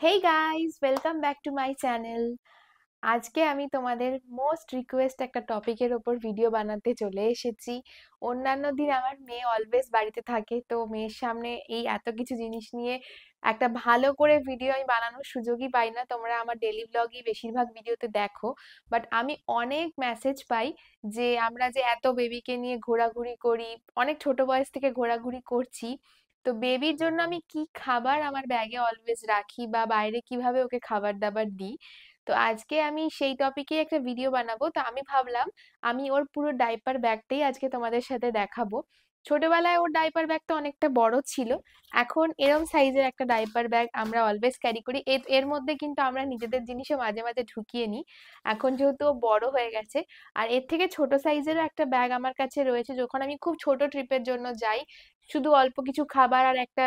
Hey guys, welcome back to my channel. আজকে আমি তোমাদের মোস্ট রিকোয়েস্ট একটা টপিকের ওপর ভিডিও বানাতে চলে এসেছি। অন্যান্য দিন আমার মেয়ে অলওয়েজ বাড়িতে থাকে, তো মেয়ের সামনে এই এত কিছু জিনিস নিয়ে একটা ভালো করে ভিডিও আমি বানানোর সুযোগই পাই না। তোমরা আমার ডেলি ব্লগই বেশিরভাগ ভিডিওতে দেখো, বাট আমি অনেক মেসেজ পাই যে আমরা যে এত বেবিকে নিয়ে ঘোরাঘুরি করি, অনেক ছোট বয়স থেকে ঘোরাঘুরি করছি, তো বেবির জন্য আমি কি খাবার আমার ব্যাগে অলওয়েজ রাখি বা বাইরে কিভাবে ওকে খাবার দাবার দিই। তো আজকে আমি সেই টপিকে একটা ভিডিও বানাবো। তো আমি ভাবলাম আমি ওর পুরো ডাইপার ব্যাগটাই আজকে তোমাদের সাথে দেখাবো। ছোটবেলায় ওর ডাইপার ব্যাগটা অনেকটা বড় ছিল, এখন এরম সাইজের একটা ডাইপার ব্যাগ আমরা অলওয়েজ ক্যারি করি। এর মধ্যে কিন্তু আমরা নিজেদের জিনিসও মাঝে মাঝে ঢুকিয়ে নিই, এখন যেহেতু ও বড় হয়ে গেছে। আর এর থেকে ছোট সাইজেরও একটা ব্যাগ আমার কাছে রয়েছে, যখন আমি খুব ছোট ট্রিপের জন্য যাই, শুধু অল্প কিছু খাবার আর একটা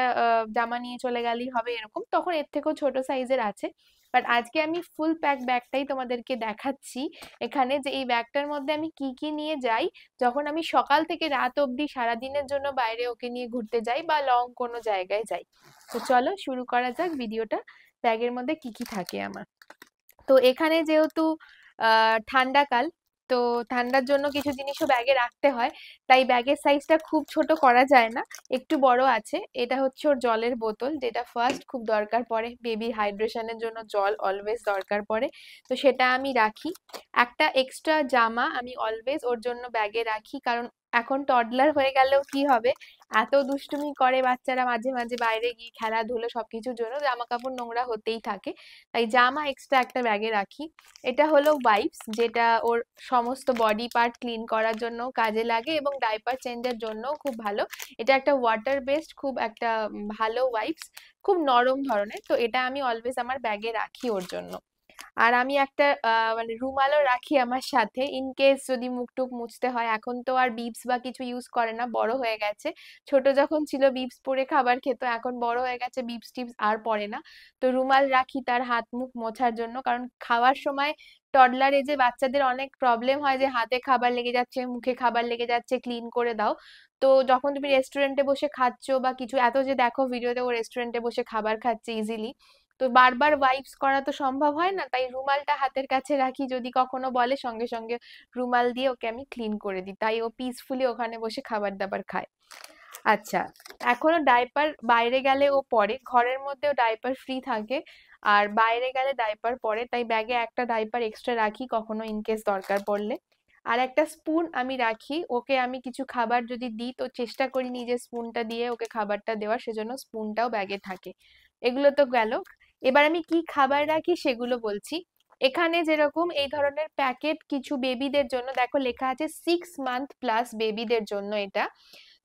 জামা নিয়ে চলে গেলেই হবে এরকম, তখন এর থেকেও ছোট সাইজের আছে। বাট আজকে আমি ফুল প্যাক ব্যাগটাই তোমাদেরকে দেখাচ্ছি এখানে, যে এই ব্যাগটার মধ্যে আমি কি কি নিয়ে যাই যখন আমি সকাল থেকে রাত অবধি সারাদিনের জন্য বাইরে ওকে নিয়ে ঘুরতে যাই বা লং কোনো জায়গায় যাই। তো চলো শুরু করা যাক ভিডিওটা। ব্যাগের মধ্যে কি কি থাকে আমার। তো এখানে যেহেতু ঠান্ডাকাল, তো ঠান্ডার জন্য কিছু জিনিসও ব্যাগে রাখতে হয়, তাই ব্যাগের সাইজটা খুব ছোট করা যায় না, একটু বড় আছে। এটা হচ্ছে ওর জলের বোতল, যেটা ফার্স্ট খুব দরকার পড়ে, বেবি হাইড্রেশনের জন্য জল অলওয়েজ দরকার পড়ে, তো সেটা আমি রাখি। একটা এক্সট্রা জামা আমি অলওয়েজ ওর জন্য ব্যাগে রাখি, কারণ এখন টডলার হয়ে গেলেও কি হবে, এত দুষ্টুমি করে বাচ্চারা মাঝে মাঝে বাইরে গিয়ে খেলাধুলো সবকিছুর জন্য জামা কাপড় নোংরা হতেই থাকে, তাই জামা এক্সট্রা একটা ব্যাগে রাখি। এটা হলো ওয়াইপস, যেটা ওর সমস্ত বডি পার্ট ক্লিন করার জন্য কাজে লাগে এবং ডাইপার চেঞ্জের জন্য খুব ভালো। এটা একটা ওয়াটার বেসড, খুব একটা ভালো ওয়াইপস, খুব নরম ধরনের, তো এটা আমি অলওয়েজ আমার ব্যাগে রাখি ওর জন্য। আর আমি একটা মানে রুমালও রাখি আমার সাথে, ইন কেস যদি মুখ টুক মুছতে হয়। এখন তো আর বিপস বা কিছু ইউজ করে না, বড় হয়ে গেছে। ছোট যখন ছিল বিপস পরে খাবার খেত, এখন বড় হয়ে গেছে, বিপস টিপস আর পরে না। তো রুমাল রাখি তার হাত মুখ মোছার জন্য, কারণ খাওয়ার সময় টডলার এজে বাচ্চাদের অনেক প্রবলেম হয় যে হাতে খাবার লেগে যাচ্ছে, মুখে খাবার লেগে যাচ্ছে, ক্লিন করে দাও। তো যখন তুমি রেস্টুরেন্টে বসে খাচ্ছো বা কিছু, এত যে দেখো ভিডিওতে ও রেস্টুরেন্টে বসে খাবার খাচ্ছে ইজিলি, তো বারবার ওয়াইপস করা তো সম্ভব হয় না, তাই রুমালটা হাতের কাছে রাখি, যদি কখনো বলে সঙ্গে সঙ্গে রুমাল দিয়ে ওকে আমি ক্লিন করে দিই, তাই ও পিসফুলি ওখানে বসে খাবার দাবার খায়। আচ্ছা, এখনো ডাইপার বাইরে গেলে ও পরে, ঘরের মধ্যেও ডাইপার ফ্রি থাকে, আর বাইরে গেলে ডাইপার পরে, তাই ব্যাগে একটা ডাইপার এক্সট্রা রাখি কখনো ইনকেস দরকার পড়লে। আর একটা স্পুন আমি রাখি, ওকে আমি কিছু খাবার যদি দিই তো চেষ্টা করি নিজে স্পুনটা দিয়ে ওকে খাবারটা দেওয়ার, সেজন্য স্পুনটাও ব্যাগে থাকে। এগুলো তো গেল। এবার আমি কি খাবার রাখি সেগুলো বলছি। এখানে যেরকম এই ধরনের প্যাকেট কিছু বেবিদের জন্য, দেখো লেখা আছে 6 মান্থ প্লাস বেবিদের জন্য এটা।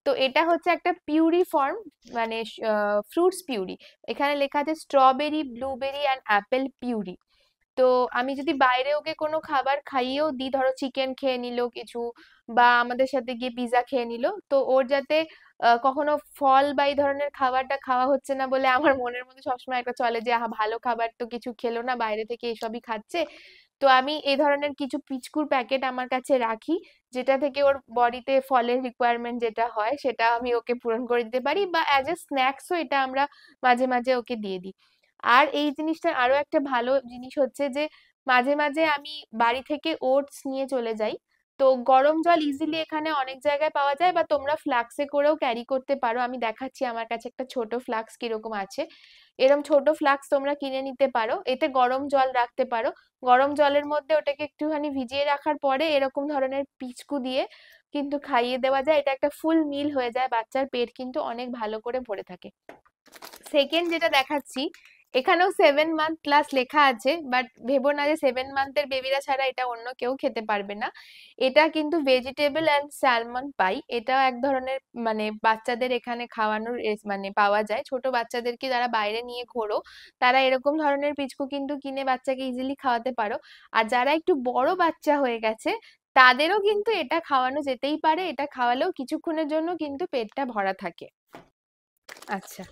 তো এটা হচ্ছে একটা পিউরি ফর্ম, মানে ফ্রুটস পিউরি। এখানে লেখা আছে strawberry, blueberry and Apple puree. তো আমি যদি বাইরে ওকে কোনো খাবার খাইয়েও দিই, ধরো চিকেন খেয়ে নিল কিছু, বা আমাদের সাথে গিয়ে পিৎজা খেয়ে নিল, তো ওর যাতে কখনো ফল বা এই ধরনের খাবারটা খাওয়া হচ্ছে না বলে আমার মনের মধ্যে সবসময় একটা চলে যে আহা, ভালো খাবার তো কিছু খেলো না, বাইরে থেকে এসবই খাচ্ছে। তো আমি এই ধরনের কিছু পিচকুর প্যাকেট আমার কাছে রাখি, যেটা থেকে ওর বডিতে ফলের রিকোয়ারমেন্ট যেটা হয় সেটা আমি ওকে পূরণ করে দিতে পারি, বা অ্যাজ এ স্ন্যাক্সও এটা আমরা মাঝে মাঝে ওকে দিয়ে দিই। আর এই জিনিসটার আরো একটা ভালো জিনিস হচ্ছে যে মাঝে মাঝে আমি বাড়ি থেকে ওটস নিয়ে চলে যাই, তো গরম জল ইজিলি এখানে অনেক জায়গায় পাওয়া যায়, বা তোমরা ফ্লাক্সে করেও ক্যারি করতে পারো। আমি দেখাচ্ছি আমার কাছে একটা ছোট ফ্লাক্স কিরকম আছে, এরকম ছোট ফ্লাক্স তোমরা কিনে নিতে পারো, এতে গরম জল রাখতে পারো। গরম জলের মধ্যে ওটাকে একটুখানি ভিজিয়ে রাখার পরে এরকম ধরনের পিচকু দিয়ে কিন্তু খাইয়ে দেওয়া যায়, এটা একটা ফুল মিল হয়ে যায়, বাচ্চার পেট কিন্তু অনেক ভালো করে ভরে থাকে। সেকেন্ড যেটা দেখাচ্ছি, এখানেও 7 মান্থ প্লাস লেখা আছে, বাট ভেবো না যে 7 মান্থের বেবিরা ছাড়া এটা অন্য কেউ খেতে পারবে না। এটা কিন্তু ভেজিটেবল অ্যান্ড স্যালমন পাই, এটা এক ধরনের মানে বাচ্চাদের এখানে খাওয়ানোর মানে পাওয়া যায়, ছোট বাচ্চাদেরকে যারা বাইরে নিয়ে ঘোরো তারা এরকম ধরনের পিচকু কিন্তু কিনে বাচ্চাকে ইজিলি খাওয়াতে পারো। আর যারা একটু বড় বাচ্চা হয়ে গেছে তাদেরও কিন্তু এটা খাওয়ানো যেতেই পারে, এটা খাওয়ালেও কিছুক্ষণের জন্য কিন্তু পেটটা ভরা থাকে। আচ্ছা,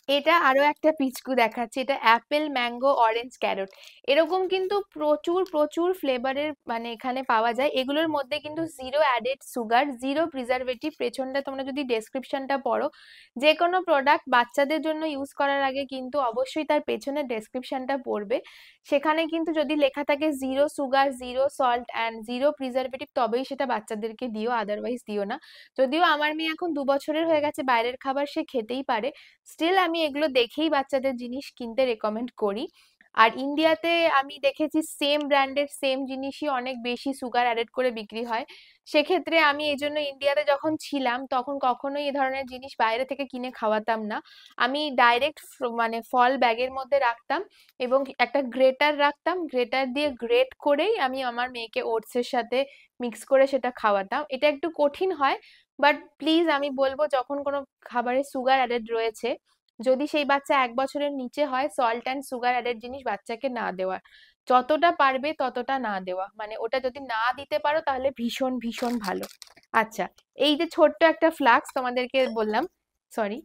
এটা আরো একটা পিচকু দেখাচ্ছি, এটা অ্যাপেল, ম্যাঙ্গো, অরেঞ্জ, ক্যারট। এরকম কিন্তু প্রচুর প্রচুর ফ্লেভারের মানে এখানে পাওয়া যায়। এগুলোর মধ্যে কিন্তু zero added sugar, zero preservative. পেছনটা তোমরা যদি ডেসক্রিপশনটা পড়ো, যে কোনো প্রোডাক্ট বাচ্চাদের জন্য ইউজ করার আগে কিন্তু অবশ্যই তার পেছনে ডেসক্রিপশনটা পড়বে। সেখানে কিন্তু যদি লেখা থাকে zero sugar, zero salt and zero preservative, তবেই সেটা বাচ্চাদেরকে দিও, আদারওয়াইজ দিও না। যদিও আমার মেয়ে এখন 2 বছরের হয়ে গেছে, বাইরের খাবার সে খেতেই পারে, স্টিল আমি এগুলো দেখেই বাচ্চাদের জিনিস কিনতে রেকমেন্ড করি। আর ইন্ডিয়াতে আমি দেখেছি সেম ব্র্যান্ডের সেম জিনিসই অনেক বেশি সুগার অ্যাডেড করে বিক্রি হয়। সেক্ষেত্রে আমি এই জন্য ইন্ডিয়াতে যখন ছিলাম তখন কখনোই এ ধরনের জিনিস বাইরে থেকে কিনে খাওয়াতাম না। আমি ডাইরেক্ট মানে ফল ব্যাগের মধ্যে রাখতাম এবং একটা গ্রেটার রাখতাম, গ্রেটার দিয়ে গ্রেট করেই আমি আমার মেয়েকে ওটসের সাথে মিক্স করে সেটা খাওয়াতাম। এটা একটু কঠিন হয়, বাট প্লিজ আমি বলবো যখন কোনো খাবারে সুগার অ্যাডেড রয়েছে, যদি সেই বাচ্চা 1 বছরের নিচে হয়, সল্ট অ্যান্ড সুগার অ্যাডেড জিনিস বাচ্চাকে না দেওয়া, যতটা পারবে ততটা না দেওয়া, মানে ওটা যদি না দিতে পারো তাহলে ভীষণ ভীষণ ভালো। আচ্ছা, এই যে ছোট্ট একটা ফ্লাক্স তোমাদেরকে বললাম, সরি,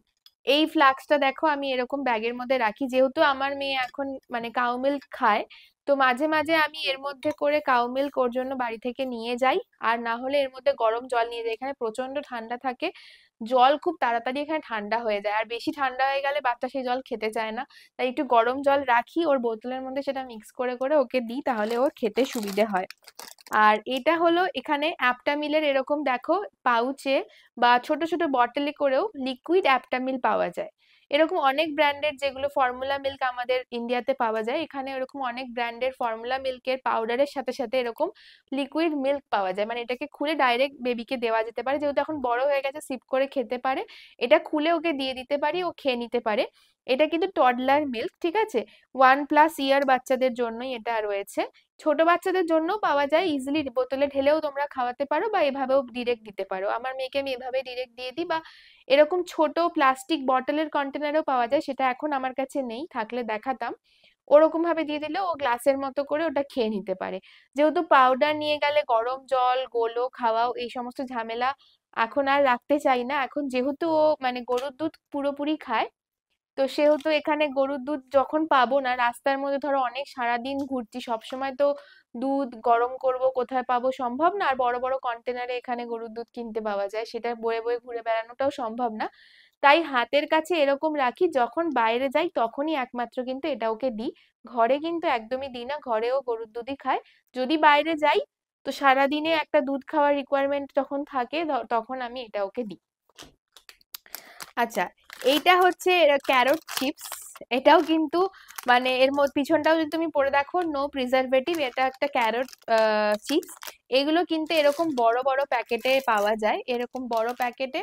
এই ফ্লাক্সটা দেখো আমি এরকম ব্যাগের মধ্যে রাখি, যেহেতু আমার মেয়ে এখন মানে কাউ মিল্ক খায়, তো মাঝে মাঝে আমি এর মধ্যে করে কাউ মিল্ক ওর জন্য বাড়ি থেকে নিয়ে যাই। আর না হলে এর মধ্যে গরম জল নিয়ে যাই, এখানে প্রচন্ড ঠান্ডা থাকে, জল খুব তাড়াতাড়ি এখানে ঠান্ডা হয়ে যায়, আর বেশি ঠান্ডা হয়ে গেলে বাচ্চা সেই জল খেতে চায় না। তাই একটু গরম জল রাখি ওর বোতলের মধ্যে, সেটা মিক্স করে করে ওকে দিই, তাহলে ওর খেতে সুবিধে হয়। আর এটা হলো এখানে অ্যাপটামিলের এরকম দেখো পাউচে বা ছোট ছোট বটলে করেও লিকুইড অ্যাপটামিল পাওয়া যায়। এরকম অনেক ব্র্যান্ডের, যেগুলো ফর্মুলা মিল্ক আমাদের ইন্ডিয়াতে পাওয়া যায়, এখানে এরকম অনেক ব্র্যান্ডের ফর্মুলা মিল্কের পাউডারের সাথে সাথে এরকম লিকুইড মিল্ক পাওয়া যায়, মানে এটাকে খুলে ডাইরেক্ট বেবিকে দেওয়া যেতে পারে, যেহেতু এখন বড় হয়ে গেছে সিপ করে খেতে পারে, এটা খুলে ওকে দিয়ে দিতে পারি, ও খেয়ে নিতে পারে। এটা কিন্তু টডলার মিল্ক, ঠিক আছে, 1+ ইয়ার বাচ্চাদের জন্যই এটা রয়েছে। ছোট বাচ্চাদের জন্য পাওয়া যায়, ইজিলি বোতলে ঢেলেও তোমরা খাওয়াতে পারো বা এভাবেও ডিরেক্ট দিতে পারো। আমার মেয়েকে আমি এভাবে ডিরেক্ট দিয়ে দিই, বা এরকম ছোট প্লাস্টিক বটলের কন্টেনারও পাওয়া যায়, সেটা এখন আমার কাছে নেই, থাকলে দেখাতাম। ওরকম ভাবে দিয়ে দিলে ও গ্লাসের মতো করে ওটা খেয়ে নিতে পারে। যেহেতু পাউডার নিয়ে গেলে গরম জল গোলো খাওয়াও এই সমস্ত ঝামেলা এখন আর রাখতে চাই না, এখন যেহেতু ও মানে গরুর দুধ পুরোপুরি খায়, তো সেহেতু এখানে গরুর দুধ যখন পাবো না, রাস্তার মধ্যে ধরো অনেক সারাদিন ঘুরছি, সবসময় তো দুধ গরম করব কোথায় পাবো সম্ভব না, আর বড় বড় কন্টেনারে এখানে গরুর দুধ কিনতে পাওয়া যায়, সেটা বয়ে বয়ে ঘুরে বেড়ানোটাও সম্ভব না। তাই হাতের কাছে এরকম রাখি, যখন বাইরে যাই তখনই একমাত্র কিন্তু এটা ওকে দিই, ঘরে কিন্তু একদমই দিই না, ঘরেও গরুর দুধই খায়। যদি বাইরে যাই তো সারাদিনে একটা দুধ খাওয়ার রিকোয়ারমেন্ট যখন থাকে তখন আমি এটা ওকে দিই। আচ্ছা, এইটা হচ্ছে ক্যারট চিপস। এটাও কিন্তু মানে এর মধ্যে পিছনটাও যদি তুমি পড়ে দেখো, নো প্রিজারভেটিভ, এটা একটা ক্যারট চিপস। এগুলো কিন্তু এরকম বড় বড় প্যাকেটে পাওয়া যায়, এরকম বড় প্যাকেটে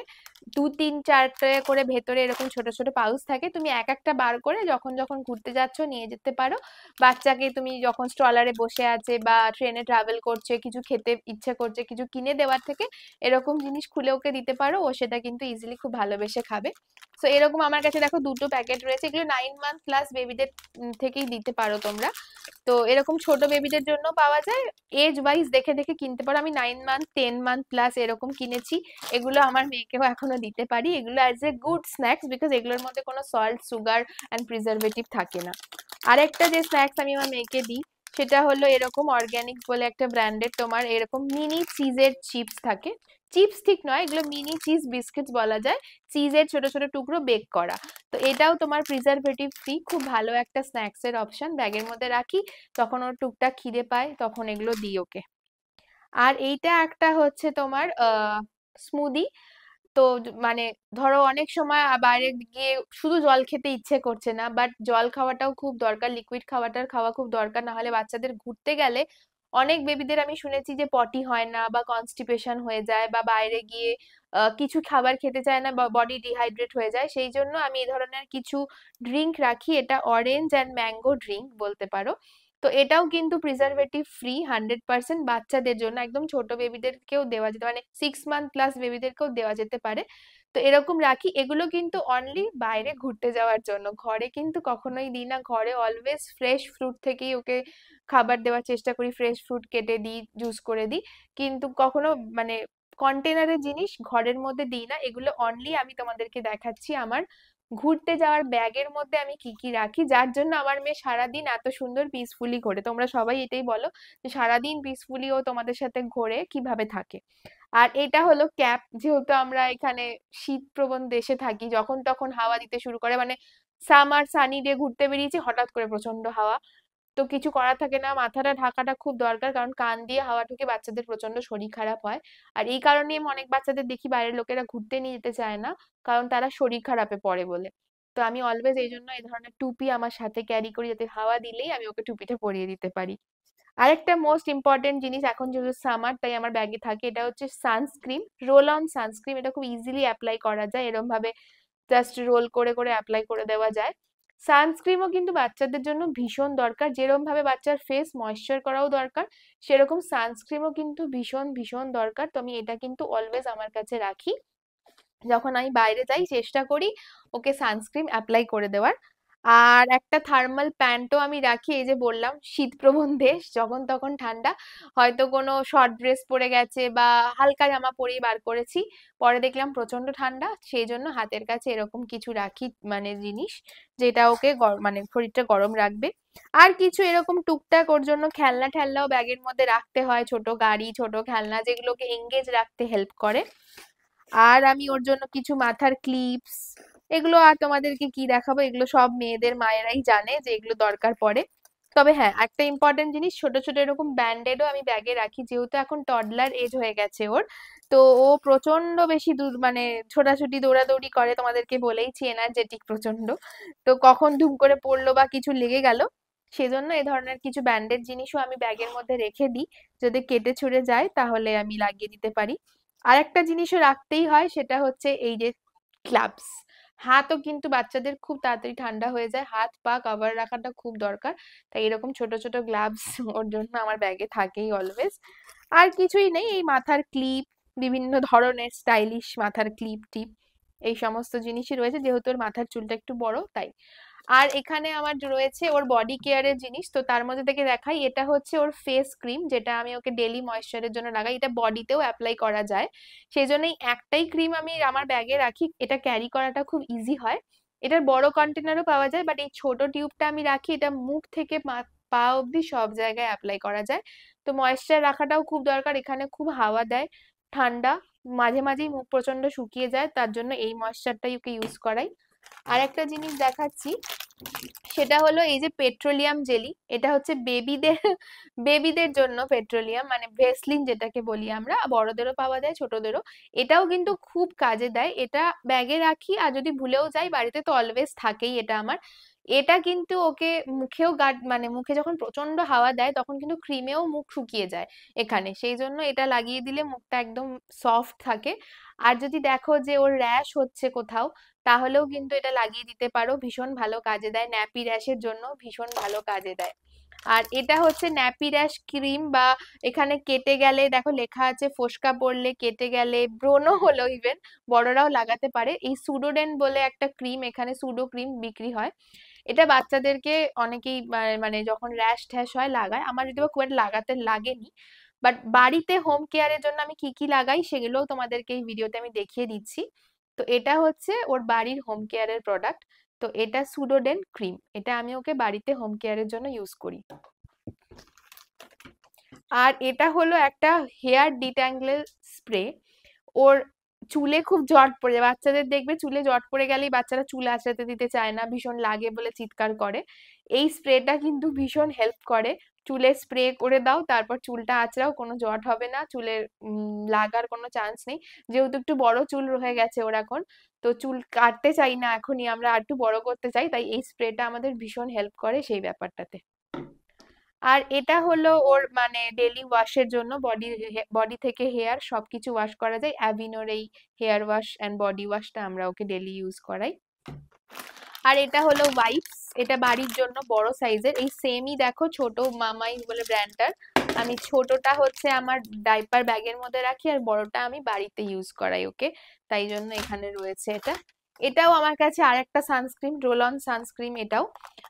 2, 3, 4টে করে ভেতরে এরকম ছোট ছোট পাউচ থাকে, তুমি এক একটা বার করে যখন যখন ঘুরতে যাচ্ছ নিয়ে যেতে পারো। বাচ্চাকে তুমি যখন স্ট্রলারে বসে আছে বা ট্রেনে ট্রাভেল করছে, কিছু খেতে ইচ্ছে করছে, কিছু কিনে দেওয়ার থেকে এরকম জিনিস খুলে ওকে দিতে পারো, ও সেটা কিন্তু ইজিলি খুব ভালোবেসে খাবে। সো এরকম আমার কাছে দেখো 2টো প্যাকেট রয়েছে, এগুলো 9 মান্থ প্লাস বেবিদের থেকেই দিতে পারো তোমরা। তো এরকম ছোট বেবিদের জন্য পাওয়া যায়, এজ ওয়াইজ দেখে দেখে কিনতে পারো, আমি 9 মান্থ 10 মান্থ প্লাস এরকম কিনেছি। এগুলো আমার মেয়েকেও এখনো দিতে পারি, এগুলো as a good snacks, because এগুলোর মধ্যে কোনো সল্ট সুগার অ্যান্ড প্রিজারভেটিভ থাকে না। আরেকটা যে স্ন্যাক্স আমি আমার মেয়েকে দিই, সেটা হলো এরকম অর্গ্যানিক্স বলে একটা ব্র্যান্ডের তোমার এরকম মিনি চিজের চিপস থাকে, চিপস ঠিক নয়, এগুলো মিনি চিজ বিস্কিটস বলা যায়, চিজের ছোট ছোট টুকরো বেক করা। তো এটাও তোমার প্রিজারভেটিভ ফ্রি, খুব ভালো একটা স্ন্যাক্স এর অপশন, ব্যাগের মধ্যে রাখি, তখন ওর টুকটাক খিদে পায় তখন এগুলো দিই ওকে। আর এইটা একটা হচ্ছে তোমার স্মুদি। তো মানে ধরো অনেক সময় বাইরে গিয়ে শুধু জল খেতে ইচ্ছে করছে না, বাট জল খাওয়াটাও খুব দরকার, লিকুইড খাওয়াটার খাওয়া খুব দরকার, না হলে বাচ্চাদের ঘুরতে গেলে অনেক বেবিদের আমি শুনেছি যে পটি হয় না বা কনস্টিপেশন হয়ে যায়, বা বাইরে গিয়ে কিছু খাবার খেতে চায় না বা বডি ডিহাইড্রেট হয়ে যায়, সেই জন্য আমি এই ধরনের কিছু ড্রিঙ্ক রাখি, এটা অরেঞ্জ অ্যান্ড ম্যাঙ্গো ড্রিঙ্ক বলতে পারো। তো এটাও কিন্তু প্রিজারভেটিভ ফ্রি 100%, বাচ্চাদের জন্য একদম ছোট বেবিদেরকেও দেওয়া যেতে, মানে 6 মান্থ প্লাস বেবিদেরকেও দেওয়া যেতে পারে। তো এরকম রাখি, এগুলো কিন্তু অনলি বাইরে ঘুরতে যাওয়ার জন্য, ঘরে কিন্তু কখনোই দিই না, ঘরে অলওয়েজ ফ্রেশ ফ্রুট থেকেই ওকে খাবার দেওয়ার চেষ্টা করি, ফ্রেশ ফ্রুট কেটে দিই, জুস করে দিই, কিন্তু কখনো মানে কন্টেনারের জিনিস ঘরের মধ্যে দিই না। এগুলো অনলি আমি তোমাদেরকে দেখাচ্ছি আমার ঘুরতে যাওয়ার ব্যাগের মধ্যে আমি কি কি রাখি, যার জন্য আমার মেয়ে সারাদিন এত সুন্দর পিসফুলি ঘোরে। তোমরা সবাই এটাই বলো যে সারাদিন পিসফুলি ও তোমাদের সাথে ঘোরে কিভাবে থাকে। আর এটা হলো ক্যাপ, যেহেতু আমরা এখানে শীতপ্রবণ দেশে থাকি, যখন তখন হাওয়া দিতে শুরু করে, মানে সামার সানি ডে ঘুরতে বেরিয়েছি, হঠাৎ করে প্রচন্ড হাওয়া, তো কিছু করার থাকে না, মাথাটা ঢাকাটা খুব দরকার, কারণ কান দিয়ে হাওয়া ঢুকে বাচ্চাদের প্রচন্ড শরীর খারাপ হয়। আর এই কারণে আমি অনেক বাচ্চাদের দেখি বাইরের লোকেরা ঘুরতে নিয়ে যেতে চায় না, কারণ তারা শরীর খারাপে পড়ে বলে। তো আমি অলওয়েজ এই জন্য এই ধরনের টুপি আমার সাথে ক্যারি করি, যাতে হাওয়া দিলেই আমি ওকে টুপিটা পরিয়ে দিতে পারি। আরেকটা মোস্ট ইম্পর্টেন্ট জিনিস, এখন যেহেতু সামার তাই আমার ব্যাগে থাকে, এটা হচ্ছে সানস্ক্রিন, রোল অন সানস্ক্রিন। এটা খুব ইজিলি অ্যাপ্লাই করা যায়, এরম ভাবে জাস্ট রোল করে করে অ্যাপ্লাই করে দেওয়া যায়। সানস্ক্রিনও কিন্তু বাচ্চাদের জন্য ভীষণ দরকার, যেরকম ভাবে বাচ্চার ফেস ময়েশ্চার করাও দরকার, সেরকম সানস্ক্রিনও কিন্তু ভীষণ ভীষণ দরকার। তো আমি এটা কিন্তু অলওয়েজ আমার কাছে রাখি, যখন আমি বাইরে যাই চেষ্টা করি ওকে সানস্ক্রিন অ্যাপ্লাই করে দেওয়ার। আর একটা থার্মাল প্যান্টও আমি রাখি, এই যে বললাম শীতপ্রবণ দেশ, যখন তখন ঠান্ডা, হয়তো কোনো শর্ট ড্রেস পরে গেছে বা হালকা জামা পরেই বার করেছি, পরে দেখলাম প্রচন্ড ঠান্ডা, সেই জন্য হাতের কাছে এরকম কিছু রাখি, মানে জিনিস যেটা ওকে মানে শরীরটা গরম রাখবে। আর কিছু এরকম টুকটাক ওর জন্য খেলনা ঠেলনাও ব্যাগের মধ্যে রাখতে হয়, ছোট গাড়ি ছোট খেলনা, যেগুলোকে এঙ্গেজ রাখতে হেল্প করে। আর আমি ওর জন্য কিছু মাথার ক্লিপস, এগুলো আর তোমাদেরকে কি দেখাবো, এগুলো সব মেয়েদের মায়েরাই জানে যে এগুলো দরকার পড়ে। তবে হ্যাঁ, একটা ইম্পর্টেন্ট জিনিস, ছোট ছোট এরকম ব্যান্ডেডও আমি ব্যাগে রাখি, যেহেতু এখন টডলার এজ হয়ে গেছে ওর, তো ও প্রচন্ড বেশি দূর মানে ছোটাছুটি দৌড়াদৌড়ি করে, তোমাদেরকে বলেইছি এনার্জেটিক প্রচন্ড, তো কখন ধুম করে পড়লো বা কিছু লেগে গেল, সেজন্য এই ধরনের কিছু ব্যান্ডেড জিনিসও আমি ব্যাগের মধ্যে রেখে দিই, যদি কেটে ছুড়ে যায় তাহলে আমি লাগিয়ে দিতে পারি। আরেকটা জিনিসও রাখতেই হয়, সেটা হচ্ছে এই যে গ্লাভস। হাতও কিন্তু বাচ্চাদের খুব তাড়াতাড়ি ঠান্ডা হয়ে যায়, হাত পা কভার রাখাটা খুব দরকার, তাই এরকম ছোট ছোট গ্লাভস ওর জন্য আমার ব্যাগে থাকেই অলওয়েজ। আর কিছুই নেই, এই মাথার ক্লিপ, বিভিন্ন ধরনের স্টাইলিশ মাথার ক্লিপ টিপ, এই সমস্ত জিনিসই রয়েছে, যেহেতু ওর মাথার চুলটা একটু বড় তাই। আর এখানে আমার রয়েছে ওর বডি কেয়ারের জিনিস, তো তার মধ্যে থেকে দেখাই, এটা হচ্ছে ওর ফেস ক্রিম, যেটা আমি ওকে ডেলি ময়েশ্চারের জন্য লাগাই, এটা বডিতেও অ্যাপ্লাই করা যায়, সেই জন্যই একটাই ক্রিম আমি আমার ব্যাগে রাখি, এটা ক্যারি করাটা খুব ইজি হয়। এটার বড় কন্টেনারও পাওয়া যায়, বাট এই ছোট টিউবটা আমি রাখি, এটা মুখ থেকে পা অব্দি সব জায়গায় অ্যাপ্লাই করা যায়। তো ময়েশ্চার রাখাটাও খুব দরকার, এখানে খুব হাওয়া দেয়, ঠান্ডা, মাঝে মাঝেই মুখ প্রচন্ড শুকিয়ে যায়, তার জন্য এই ময়েশ্চারটাই ওকে ইউজ করাই। আর একটা জিনিস দেখাচ্ছি, সেটা হলো এই যে পেট্রোলিয়াম জেলি, এটা হচ্ছে বেবিদের বেবিদের জন্য পেট্রোলিয়াম, মানে ভেসলিন যেটাকে বলি আমরা, বড়দেরও পাওয়া যায় ছোটদেরও, এটাও কিন্তু খুব কাজে দেয়, এটা ব্যাগে রাখি, আর যদি ভুলেও যাই বাড়িতে তো অলওয়েজ থাকেই এটা আমার। এটা কিন্তু ওকে মুখেও মানে মুখে যখন প্রচন্ড হাওয়া দেয় তখন কিন্তু ক্রিমেও মুখ শুকিয়ে যায় এখানে, সেই জন্য এটা লাগিয়ে দিলে মুখটা একদম সফট থাকে। আর যদি দেখো যে ওর র্যাশ হচ্ছে কোথাও, তাহলেও কিন্তু এটা লাগিয়ে দিতে পারো, ভীষণ ভালো কাজে দেয়, ন্যাপি র্যাশের জন্য ভীষণ ভালো কাজে দেয়। আর এটা হচ্ছে ন্যাপি র্যাশ ক্রিম, বা এখানে কেটে গেলে দেখো লেখা আছে ফোস্কা পড়লে, কেটে গেলে, ব্রণও হলো ইভেন, বড়রাও লাগাতে পারে, এই সুডোডেন বলে একটা ক্রিম, এখানে সুডো ক্রিম বিক্রি হয়, এটা বাচ্চাদেরকে অনেকেই মানে যখন র্যাশ ট্যাশ হয় লাগায়, আমার যদিও খুব একটা লাগাতে লাগেনি, বাট বাড়িতে হোম কেয়ারের জন্য আমি কি কি লাগাই সেগুলোও তোমাদেরকে এই ভিডিওতে আমি দেখিয়ে দিচ্ছি। তো এটা হচ্ছে ওর বাড়ির হোম কেয়ারের প্রোডাক্ট, তো এটা সুডোডেন ক্রিম, এটা আমি ওকে বাড়িতে হোম কেয়ারের জন্য ইউজ করি। আর এটা হলো একটা হেয়ার ডিট্যাঙ্গেল স্প্রে, ওর চুলে খুব জট পড়ে যায়, বাচ্চাদের দেখবে চুলে জট পড়ে গেলেই বাচ্চারা চুল আঁচড়াতে দিতে চায় না, ভীষণ লাগে বলে চিৎকার করে, এই স্প্রেটা কিন্তু ভীষণ হেল্প করে, চুলে স্প্রে করে দাও, তারপর চুলটা আঁচড়াও, কোনো জট হবে না, চুলের লাগার কোনো চান্স নেই। যেহেতু একটু বড় চুল হয়ে গেছে ওর এখন, তো চুল কাটতে চাই না এখনই, আমরা আর একটু বড় করতে চাই, তাই এই স্প্রেটা আমাদের ভীষণ হেল্প করে সেই ব্যাপারটাতে। আর এটা হলো ওর মানে ডেলি ওয়াশের জন্য, বডি থেকে হেয়ার সবকিছু ওয়াশ করা যায়, অ্যাভিনোর এই হেয়ার ওয়াশ অ্যান্ড বডি ওয়াশটা আমরা ওকে ডেলি ইউজ করাই। আর এটা হলো ওয়াইপস, এটা বাড়ির জন্য বড় সাইজের, এই সেমই দেখো ছোট মামাই বলে ব্র্যান্ডটার, আমি ছোটটা হচ্ছে আমার ডাইপার ব্যাগের মধ্যে রাখি, আর বড়টা আমি বাড়িতে ইউজ করাই ওকে, তাই জন্য এখানে রয়েছে এটা। এটাও আমার কাছে আরেকটা সানস্ক্রিন, রোল অন সানস্ক্রিন, এটাও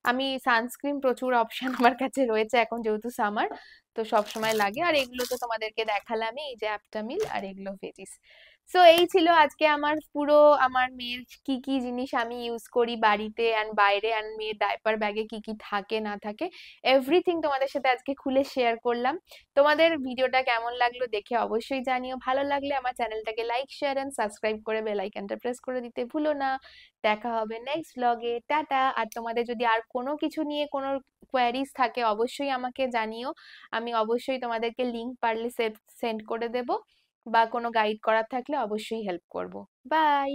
আমি সানস্ক্রিন প্রচুর অপশন আমার কাছে রয়েছে এখন যেহেতু সামার, তো সব সময় লাগে। আর এগুলো তো তোমাদেরকে দেখালামই, এই যে অ্যাপটামিল আর এগুলো ভেজিস। সো এই ছিল আজকে আমার পুরো আমার মেয়ের কি কি জিনিস আমি ইউজ করি বাড়িতে অ্যান্ড বাইরে, অ্যান্ড মেয়ের ডাইপার ব্যাগে কি কি থাকে না থাকে, এভরিথিং তোমাদের সাথে আজকে খুলে শেয়ার করলাম। তোমাদের ভিডিওটা কেমন লাগলো দেখে অবশ্যই জানিও। ভালো লাগলে আমার চ্যানেলটাকে লাইক, শেয়ার এন্ড সাবস্ক্রাইব করে বেল আইকনটা প্রেস করে দিতে ভুলো না। দেখা হবে নেক্সট ব্লগে। টাটা। আর তোমাদের যদি আর কোনো কিছু নিয়ে কোনো কোয়ারিজ থাকে অবশ্যই আমাকে জানিও। আমি অবশ্যই তোমাদেরকে লিংক পারলে সেন্ড করে দেব, বা কোনো গাইড করার থাকলে অবশ্যই হেল্প করব। বাই।